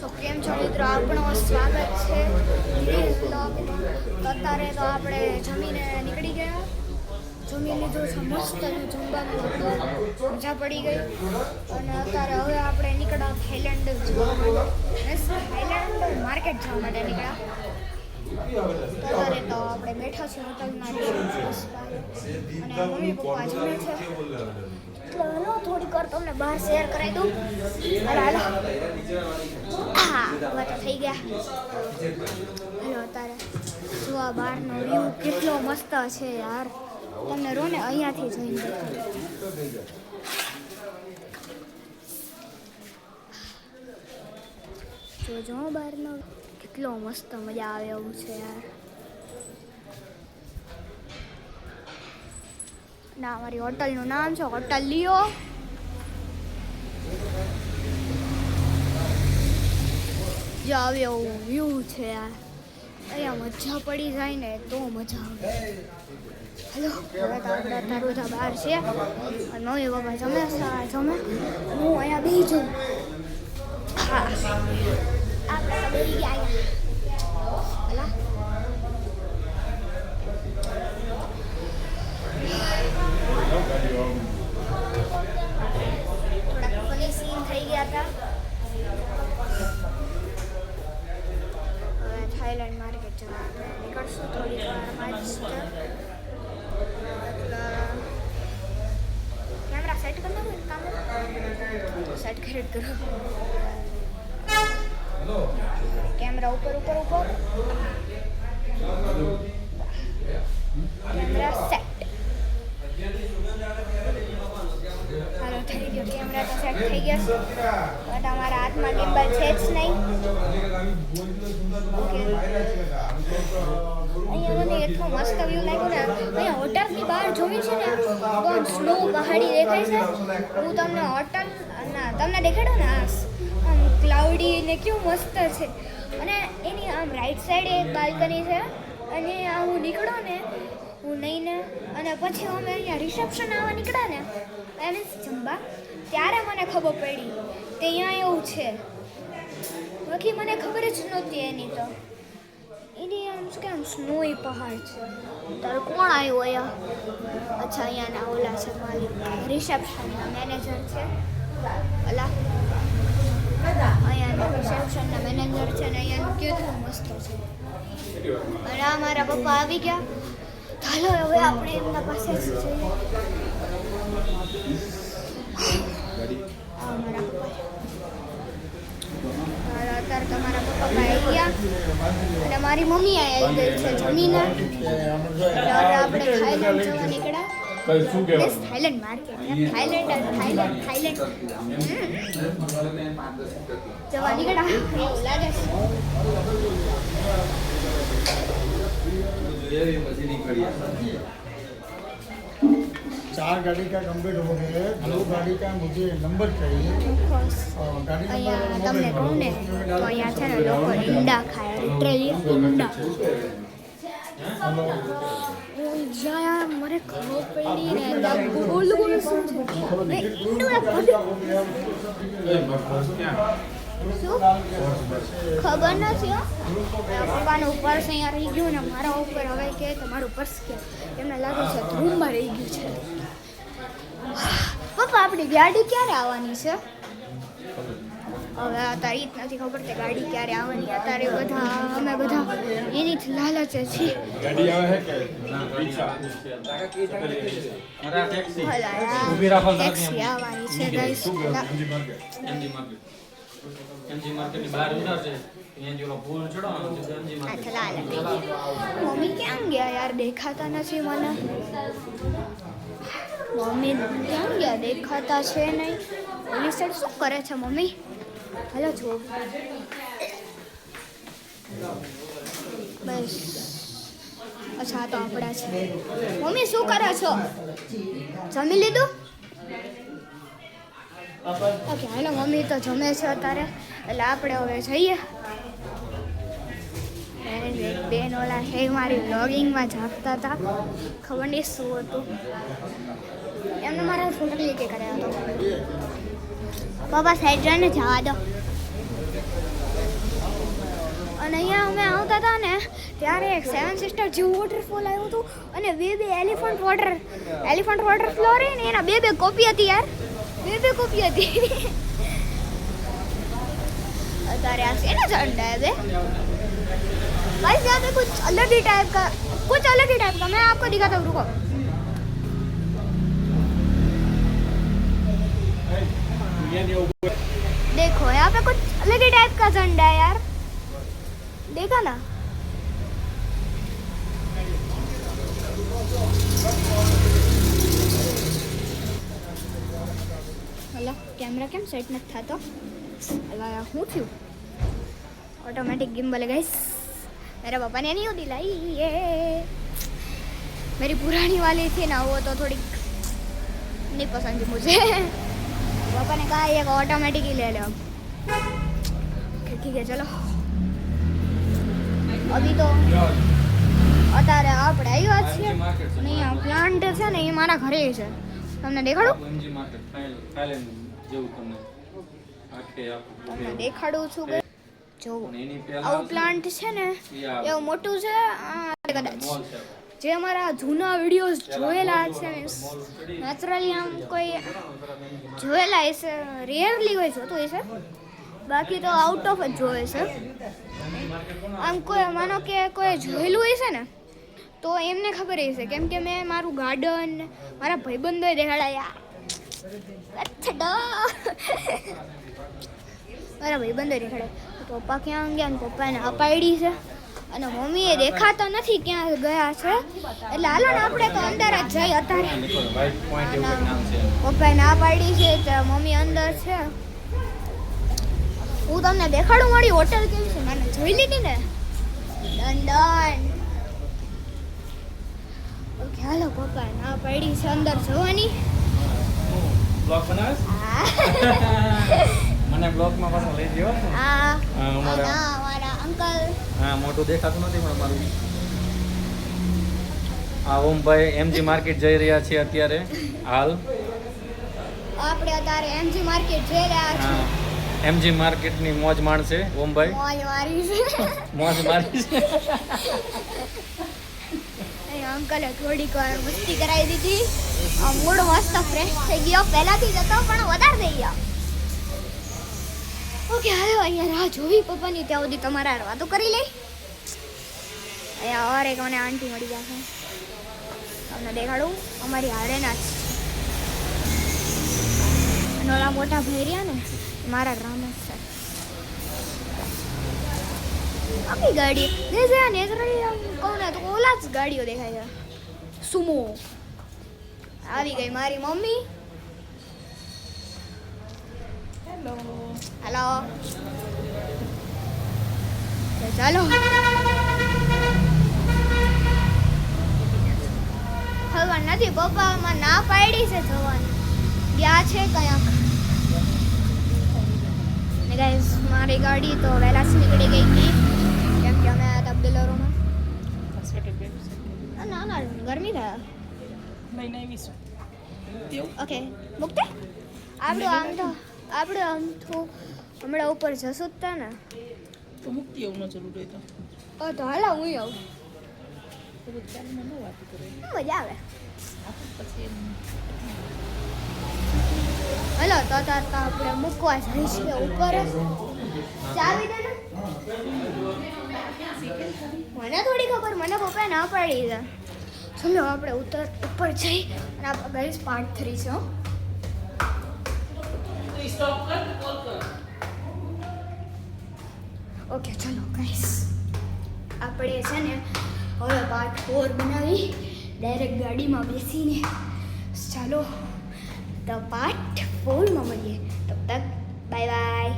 તો કેમ છો મિત્રો, આપણું સ્વાગત છે અત્યારે તો આપણે જમીને નીકળી ગયા, જમી લીધું છે, મસ્ત જમવાનું હતું, મજા પડી ગઈ. અને અત્યારે હવે આપણે નીકળ્યા થાઈલેન્ડ જવા માટે, થાઈલેન્ડ માર્કેટ જવા માટે નીકળ્યા. અત્યારે તો આપણે બેઠા છીએ હોટલના અને મમ્મી પપ્પા જમે છે. હાલો થોડીક વાર તમને બહાર શેર કરાવી દઉં. હાલો હા હવે તો થઈ ગયા. હાલો અત્યારે જો આ બહારનો વ્યૂ કેટલો મસ્ત છે યાર, તમને રોને અહીંયાથી જોઈને જોજો બહારનો કેટલો મસ્ત મજા આવે એવું છે યાર. ના અમારી હોટલનું નામ છે હોટલ લિયો. જો આવે એવું વ્યૂ છે યાર, અહીંયા મજા પડી જાય ને તો મજા આવે. હેલો હવે તો આપણે અત્યારે બધા બહાર છે અને મમ્મી પપ્પા જમે જમે, હું અહીંયા બેસી જાઉં. હા આપણે તો બેસી ગયા અહીંયા. થોડાક ફની સીન થઈ ગયા હતા. હવે થાઈલેન્ડ માર્કેટ જવા નીકળશું થોડી વારમાં જ. કેમેરા સેટ કરી દઉં, કામ સેટ કરી કરો. કેમેરા ઉપર ઉપર ઉપર, કેમેરા સેટ. હાલો થઈ ગયો, કેમેરા તો સેટ થઈ ગયા છે, બટ અમારા હાથમાં ગિમ્બલ છે જ નહીં. અહીંયા મને એટલો મસ્ત વ્યૂ લાગ્યો ને, અહીંયા હોટલની બહાર જોયું છે ને બહુ સ્નો પહાડી દેખાય છે. હું તમને હોટલ ના તમને દેખાડો ને આમ ક્લાઉડી ને કેવું મસ્ત છે. અને એની આમ રાઈટ સાઈડ એક બાલ્કની છે અને આ હું નીકળો ને હું લઈને અને પછી અમે અહીંયા રિસેપ્શન આવવા નીકળ્યા ને એને જમવા, ત્યારે મને ખબર પડી કે અહીંયા એવું છે. બાકી મને ખબર જ નહોતી એની. તો એની આમ શું કે આમ સ્નોઈ પહાડ છે. તારે કોણ આવ્યું અહીંયા? અચ્છા અહીંયાના ઓલા છે માલિક, રિસેપ્શનના મેનેજર છે. ઓલા અહીંયાના રિસેપ્શનના મેનેજર છે ને અહીંયાનું કેટલું મસ્ત છે. અને આ મારા પપ્પા આવી ગયા. ચાલો હવે આપણે એમના પાસે જ જઈએ. મારા પપ્પા અત્યારે તો મારા પપ્પા આવી ગયા અને મારી મમ્મી આવી ગઈ છે જમીને. આપણે થાઈલેન્ડ જવા નીકળ્યા. થાઈલેન્ડ માર્કેટ, થાઈલેન્ડ જવા નીકળ્યા એવું લાગે છે. चार गाड़ी का कंप्लीट हो गए, 2 गाड़ी का मुझे नंबर चाहिए. અહીંયા તમને કહું ને તો અહીંયા છે ને લોકો ઈંડા ખાય, લિટરલી ઈંડા. જ્યાં મને ખબર પડી ને ગોલ ગોલ શું ખબર નથી. પપ્પાનું પર્સ અહીંયા રહી ગયું ને મારા ઉપર હવે કે તમારું પર્સ ક્યાં? એમને લાગે છે રૂમમાં રહી ગયું છે. પપ્પા આપણી ગાડી ક્યારે આવવાની છે? હવે અત્યારે જ નથી ખબર તે ગાડી ક્યારે આવવાની. અત્યારે અમે બધા એની જ લાલચે છીએ. ટેક્સી આવવાની છે ગાઈસ. મમ્મી ક્યાં ગયા યાર? દેખાતા નથી મને. મમ્મી ક્યાં ગયા? દેખાતા છે નહીં. ઓલી સાઈડ શું કરે છે મમ્મી? હાલો જો બસ. અચ્છા તો આપણા છે. મમ્મી શું કરો છો? જમી લીધું? ઓકે હાલો મમ્મી તો જમે છે અત્યારે, એટલે આપણે હવે જઈએ. બેન ઓલા છે મારી વ્લોગિંગમાં જાગતા હતા, ખબર નહીં શું હતું. એમને મારા ફોટો ક્લિક કર્યો હતો. પપ્પા સાઈડ જઈને જવા દો. આવતા હતા ને ત્યારે એક 7 સિસ્ટર જેવું વોટરફોલ આવ્યું હતું અને બે એલિફન્ટ વોટરફ્લો રહી ને એના બે કોપી હતી યાર, બે કોપી હતી. अरे ऐसे ना झंडा है बे गाइस, यहाँ पे कुछ अलग ही टाइप का मैं आपको दिखाता हूँ, रुको. देखो यहाँ पे कुछ अलग ही टाइप का झंडा है यार, देखा ना. हेलो कैमरा केम सेट નથી થતો. अला हूँ थी ऑटोमेटिक गिम्बल गाइस. मेरे पापा ने नहीं दिलाई ये, मेरी पुरानी वाली थी ना वो तो थोड़ी नहीं पसंद थी मुझे. पापा ने कहा ये ऑटोमेटिक ही ले लो. ठीक है चलो. अभी तो અત્યારે આપણે આવ્યા છીએ અને અહીંયા પ્લાન્ટ છે ને એ મારા ઘરે છે. તમને દેખાડું? દેખાડું છું કે જો આવું પ્લાન્ટ છે ને એવું મોટું છે. કદાચ જે અમારા જૂના વિડીયોઝ જોયેલા છે, નેચરલી આમ કોઈ જોયેલા હશે, રેરલી હોય જોતું હશે, બાકી તો આઉટ ઓફ જ જોવે છે. આમ કોઈ માનો કે કોઈ જોયેલું હશે ને તો એમને ખબર હશે, કેમ કે મેં મારું ગાર્ડન મારા ભાઈબંધોએ દેખાડાયા. મારા ભાઈબંધોએ દેખાડાય. પપ્પા ક્યાં ગયા ને પપ્પાને અપાડી છે અને મમ્મીએ દેખાતા નથી ક્યાં ગયા છે. એટલે હાલો ને આપણે તો અંદર જ જઈએ અત્યારે. પપ્પાએ ના પાડી છે તો મમ્મી અંદર છે. હું તમને દેખાડું મારી હોટલ કેવી છે, મને જોઈ લીધી ને. ડન. ઓકે હાલો, પપ્પાએ ના પાડી છે અંદર જવાની. બ્લોગ બનાવે મને બ્લોગમાં પાછો લઈ ગયો. હા અમારા અંકલ. હા મોટું દેખાતું નથી પણ મારું. આ ઓમભાઈ એમજી માર્કેટ જઈ રહ્યા છે અત્યારે હાલ. આપણે અત્યારે એમજી માર્કેટ જઈ રહ્યા છીએ. એમજી માર્કેટની મોજ માણશે ઓમભાઈ. મોજ મારી છે. અંકલે થોડીક વાર મસ્તી કરાવી દીધી. મૂડ મસ્ત ફ્રેશ થઈ ગયો, પહેલાથી જ હતો પણ વધારે થઈ ગયો. ઓકે હાલો અહીંયા રાહ જોવી પપ્પાની, ત્યાં સુધી તમારા વાતો કરી લઈ. અહીંયા ઓર એક મને આંટી મળી જશે, તમને દેખાડું. અમારી હારેના જ અને ઓલા મોટા ભાઈ રહ્યા ને મારા ગ્રામ જ છે. આપણી ગાડી નેચરલી કહું ને તો ઓલા જ ગાડીઓ દેખાય છે. સુમો આવી ગઈ મારી મમ્મી. હેલો ચાલો ખબર નથી, પપ્પામાં ના પાડી છે જવાની, ગયા છે ક્યાંક. ને ગાઈસ મારી ગાડી તો વહેલા નીકળી ગઈ હતી કેમ કે અમે હતા બેલોરોમાં. ના ગરમી થાય. ઓકે મુક્તે આપણું આમ તો હમણાં ઉપર જશું જ તા ને તો મુક્તિ એવું ન ચાલુ રહે તો હાલો હું આવું. મજા આવે. હલો તો આપણે મૂકવા જઈએ છીએ ઉપર. ચાવી દે ને. મને થોડી ખબર, મને પપ્પાએ ના પાડી છે. ચલો આપણે ઉપર જઈ અને આપણે ગાઈસ પાર્ટ 3 છે. ઓકે ચલો ગાઈસ આપણે છે ને હવે પાર્ટ 4 બનાવી ડાયરેક્ટ ગાડીમાં બેસીને. ચાલો તો પાર્ટ 4 માં મળીએ. તબ તક બાય બાય.